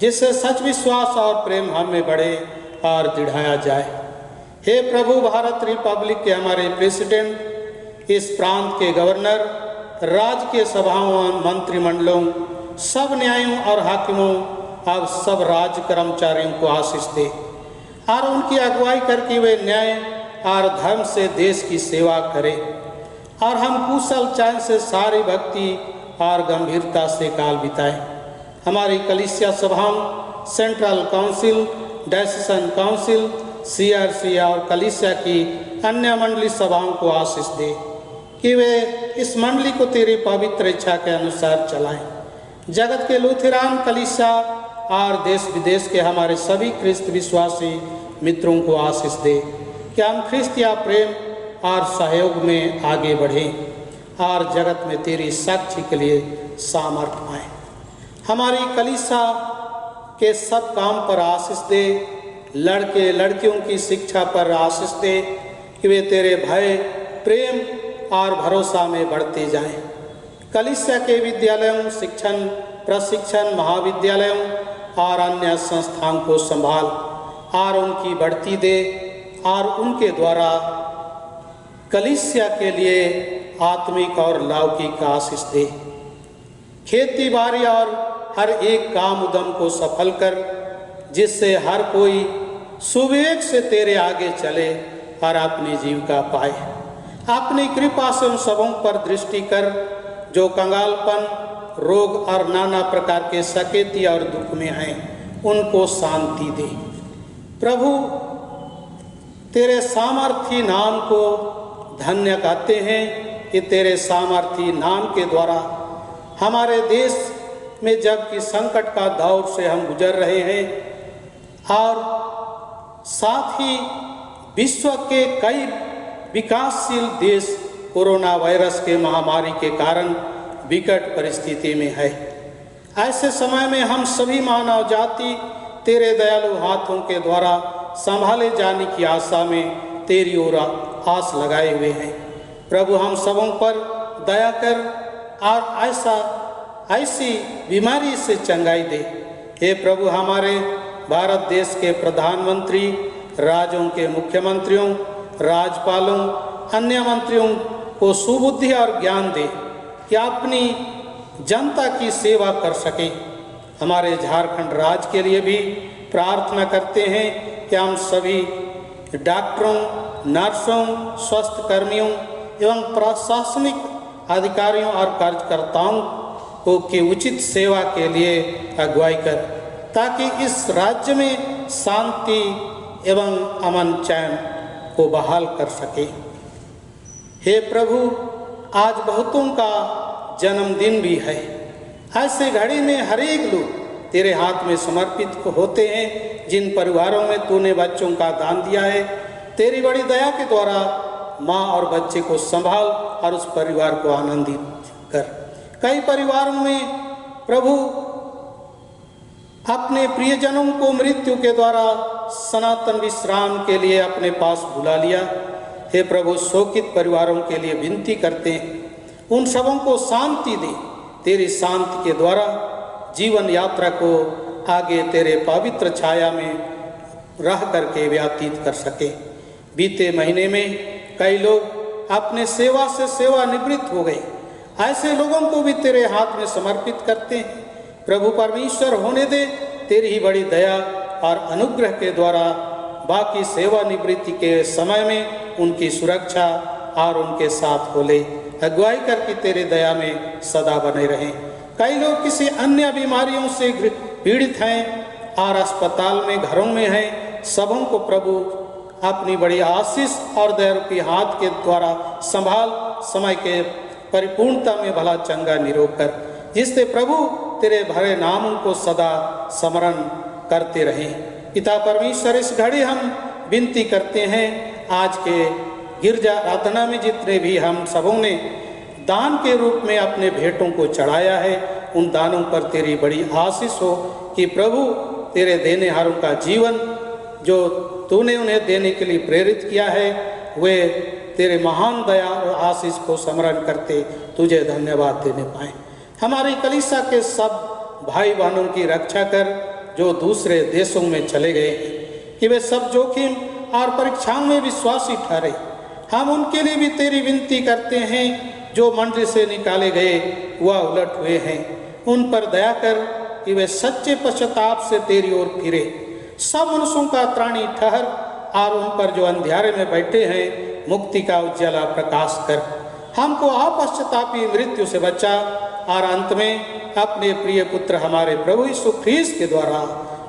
जिससे सच विश्वास और प्रेम हम में बढ़े और दृढ़ाया जाए। हे प्रभु, भारत रिपब्लिक के हमारे प्रेसिडेंट इस प्रांत के गवर्नर, राज्य के सभाओं, मंत्रिमंडलों, सब न्यायों और हाकिमों और सब राज्य कर्मचारियों को आशीष दे और उनकी अगुवाई करके वे न्याय और धर्म से देश की सेवा करें और हम कुशल चैन से सारी भक्ति और गंभीरता से काल बिताएं। हमारी कलीसिया सभाओं, सेंट्रल काउंसिल, डायसेशन काउंसिल, CRC और कलीसिया की अन्य मंडली सभाओं को आशीष दे कि वे इस मंडली को तेरी पवित्र इच्छा के अनुसार चलाएं। जगत के लूथरान कलीसिया और देश विदेश के हमारे सभी ख्रिस्त विश्वासी मित्रों को आशीष दे कि हम ख्रिस्तिया प्रेम और सहयोग में आगे बढ़ें और जगत में तेरी साक्षी के लिए सामर्थ्य पाएं। हमारी कलीसिया के सब काम पर आशीष दे, लड़के लड़कियों की शिक्षा पर आशीष दे कि वे तेरे भय, प्रेम और भरोसा में बढ़ते जाएं। कलीसिया के विद्यालयों, शिक्षण, प्रशिक्षण, महाविद्यालयों और अन्य संस्थाओं को संभाल और उनकी बढ़ती दे और उनके द्वारा कलीसिया के लिए आत्मिक और लौकिक आशीष दे। खेती बाड़ी और हर एक काम उद्यम को सफल कर, जिससे हर कोई सुविवेक से तेरे आगे चले और अपनी जीविका पाए। अपनी कृपा से उन सबों पर दृष्टि कर जो कंगालपन, रोग और नाना प्रकार के सकेती और दुख में हैं, उनको शांति दे। प्रभु, तेरे सामर्थी नाम को धन्य कहते हैं कि तेरे सामर्थी नाम के द्वारा हमारे देश में जबकि संकट का दौर से हम गुजर रहे हैं और साथ ही विश्व के कई विकासशील देश कोरोना वायरस के महामारी के कारण विकट परिस्थिति में है। ऐसे समय में हम सभी मानव जाति तेरे दयालु हाथों के द्वारा संभाले जाने की आशा में तेरी ओर आस लगाए हुए हैं। प्रभु, हम सबों पर दया कर और ऐसी बीमारी से चंगाई दे। हे प्रभु, हमारे भारत देश के प्रधानमंत्री, राज्यों के मुख्यमंत्रियों, राज्यपालों, अन्य मंत्रियों को सुबुद्धि और ज्ञान दे कि अपनी जनता की सेवा कर सके। हमारे झारखंड राज्य के लिए भी प्रार्थना करते हैं कि हम सभी डॉक्टरों, नर्सों, स्वास्थ्य कर्मियों एवं प्रशासनिक अधिकारियों और कार्यकर्ताओं को की उचित सेवा के लिए अगुवाई कर, ताकि इस राज्य में शांति एवं अमन चैन को बहाल कर सके। हे प्रभु, आज बहुतों का जन्मदिन भी है। ऐसे घड़ी में हर एक लोग तेरे हाथ में समर्पित होते हैं। जिन परिवारों में तूने बच्चों का दान दिया है, तेरी बड़ी दया के द्वारा माँ और बच्चे को संभाल और उस परिवार को आनंदित कर। कई परिवारों में प्रभु अपने प्रियजनों को मृत्यु के द्वारा सनातन विश्राम के लिए अपने पास बुला लिया। हे प्रभु, शोकित परिवारों के लिए विनती करते हैं, उन सबों को शांति दे। तेरी शांति के द्वारा जीवन यात्रा को आगे तेरे पवित्र छाया में रह करके व्यतीत कर सके। बीते महीने में कई लोग अपने सेवा से सेवानिवृत्त हो गए। ऐसे लोगों को भी तेरे हाथ में समर्पित करते हैं। प्रभु परमेश्वर, होने दे तेरी ही बड़ी दया और अनुग्रह के द्वारा बाकी सेवानिवृत्ति के समय में उनकी सुरक्षा और उनके साथ हो ले अगुवाई करके तेरे दया में सदा बने रहें। कई लोग किसी अन्य बीमारियों से पीड़ित हैं और अस्पताल में, घरों में हैं। सबों को प्रभु अपनी बड़ी आशीष और दयारूपी हाथ के द्वारा संभाल, समय के परिपूर्णता में भला चंगा निरोग कर, जिससे प्रभु तेरे भरे नामों को सदा स्मरण करते रहें। पिता परमेश्वर, इस घड़ी हम विनती करते हैं, आज के गिरजा आराधना में जितने भी हम सबों ने दान के रूप में अपने भेंटों को चढ़ाया है, उन दानों पर तेरी बड़ी आशीष हो कि प्रभु तेरे देने हारों का जीवन जो तूने उन्हें देने के लिए प्रेरित किया है, वे तेरे महान दया और आशीष को स्मरण करते तुझे धन्यवाद देने पाएँ। हमारी कलीसिया के सब भाई बहनों की रक्षा कर जो दूसरे देशों में चले गए हैं, कि वे सब जोखिम और परीक्षाओं में विश्वासी ठहरे हम उनके लिए भी तेरी विनती करते हैं जो मंदिर से निकाले गए वह उलट हुए हैं। उन पर दया कर कि वे सच्चे पश्चाताप से तेरी ओर फिरे। सब मनुष्यों का त्राणी ठहर और उन पर जो अंधियारे में बैठे हैं मुक्ति का उज्ज्वला प्रकाश कर। हमको अपश्चातापी मृत्यु से बचा और अंत में अपने प्रिय पुत्र हमारे प्रभु यीशु ख्रीस्त के द्वारा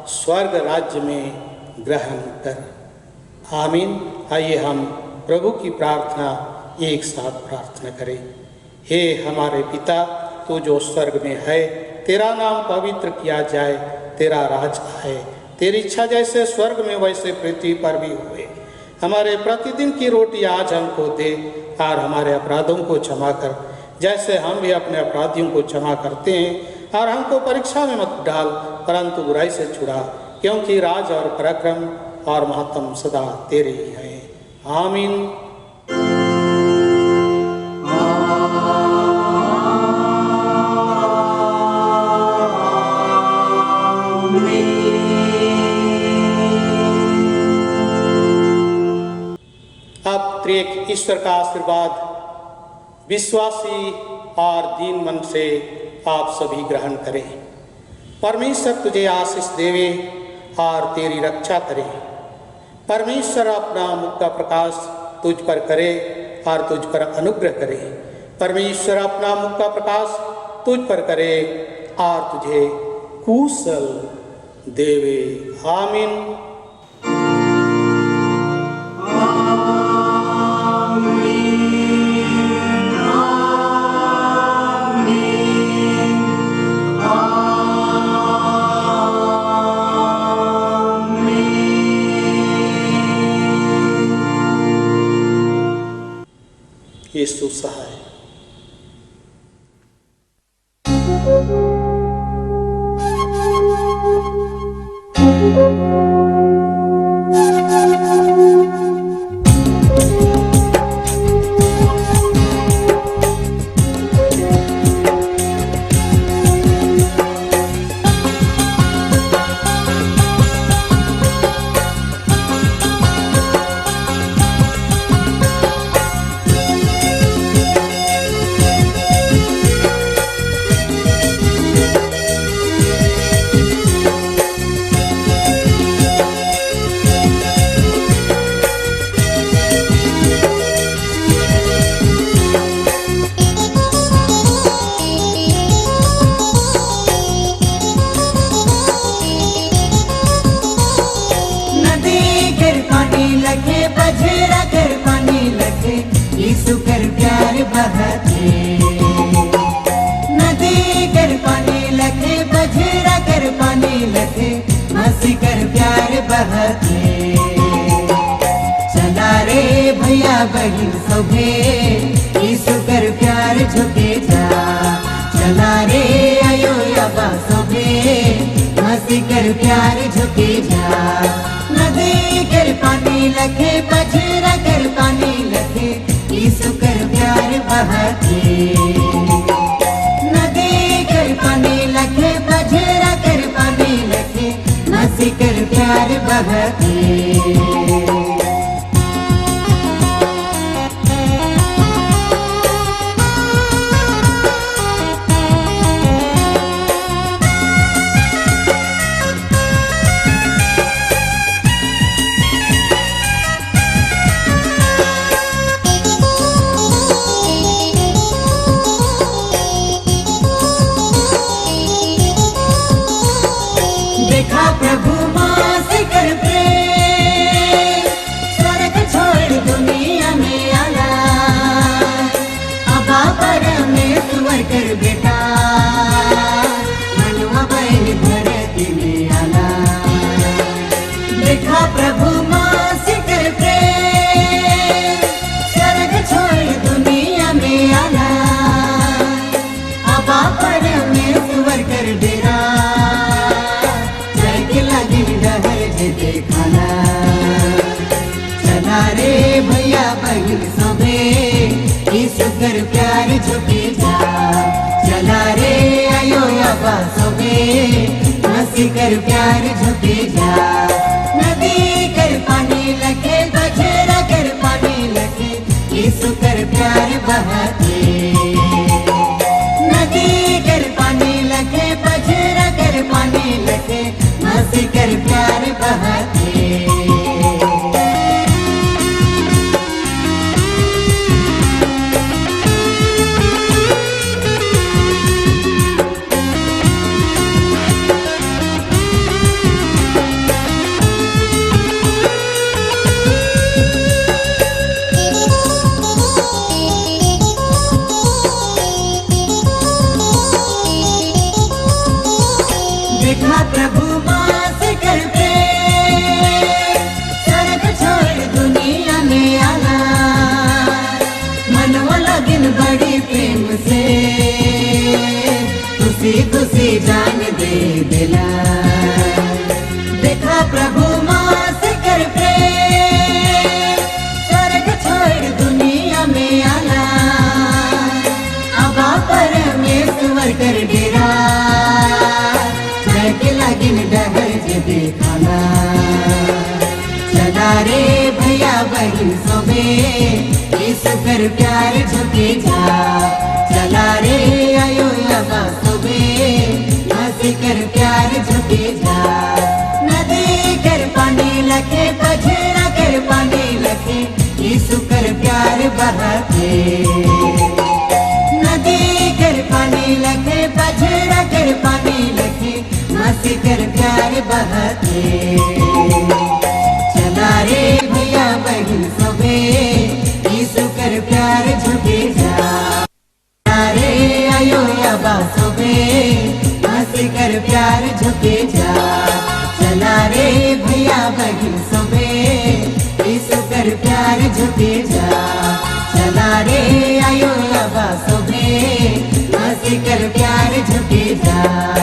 स्वर्ग राज्य में ग्रहण कर। आमीन। आइए हम प्रभु की प्रार्थना एक साथ प्रार्थना करें। हे हमारे पिता, तू जो स्वर्ग में है, तेरा नाम पवित्र किया जाए, तेरा राज आए, तेरी इच्छा जैसे स्वर्ग में वैसे पृथ्वी पर भी हुए। हमारे प्रतिदिन की रोटी आज हमको दे और हमारे अपराधों को क्षमा कर जैसे हम भी अपने अपराधियों को क्षमा करते हैं। और हमको परीक्षा में मत डाल परंतु बुराई से छुड़ा, क्योंकि राज और पराक्रम और महत्व सदा तेरे ही है। आमीन। अब त्रिएक ईश्वर का आशीर्वाद विश्वासी और दीन मन से आप सभी ग्रहण करें। परमेश्वर तुझे आशीष देवे और तेरी रक्षा करे। परमेश्वर अपना मुख का प्रकाश तुझ पर करे और तुझ पर अनुग्रह करे। परमेश्वर अपना मुख का प्रकाश तुझ पर करे और तुझे कुशल देवे। आमीन। यीशु सहाय। नदी कर पानी लगे बजरा कर पानी लगे मसी कर प्यार बहते। चला रे भैया बहन सभे यीशु कर प्यार झुके जा। चला रे आयो याबा सभे मसी कर प्यार झुके जा। नदी कर पानी लगे बजरा कर पानी लगे यीशु कर प्यार बहते। नदी कर पानी लगे बजरा कर पानी लगे मसी कर प्यार बहते। देखा प्रभु माँ से कर प्रेम स्वर्ग छोड़ दुनिया में आला। अबा परमेश्वर कर बेटा मनुआ बहन धरती में आला। देखा प्रभु माँ से कर प्रेम स्वर्ग छोड़ दुनिया में आला। अबा परमेश्वर कर बेटा देखना। चला रे भैया बहन सबे यीशु कर प्यार झुके जा। चला रे आयो याबा सबे मसी कर प्यार झुके जा। नदी कर पानी लगे बजरा कर पानी लगे यीशु कर प्यार बहाते नदी कर पानी लखे पजरा कर पानी लखे मसीह कर प्यार बहाते देखा प्रभु मास कर प्रेम सड़क छोड़ दुनिया में आना मनवा लगिन बड़ी प्रेम से खुशी खुशी जान दे दिला देखा प्रभु मास कर प्रेम सड़क छोड़ दुनिया में आना अबा परमेश्वर कर डेरा के लगिन डगर जे देखाना चला रे भैया बहन सोबे यीशु कर प्यार झुके जा चला रे आयो अबा सोबे मसीह कर प्यार झुके जा नदी कर पानी लखे पजरा कर पानी लखे यीशु कर प्यार बहाते नदी कर पानी लखे पजरा कर पानी लखे मसीह कर प्यार बहाते चला रे भैया बहन सबे यीशु कर प्यार झुके जा चला रे आयो अबा सबे मसीह कर प्यार झुके जा चला रे भैया बहन सबे यीशु कर प्यार झुके जा चला रे आयो अबा सबे मसीह कर प्यार झुके जा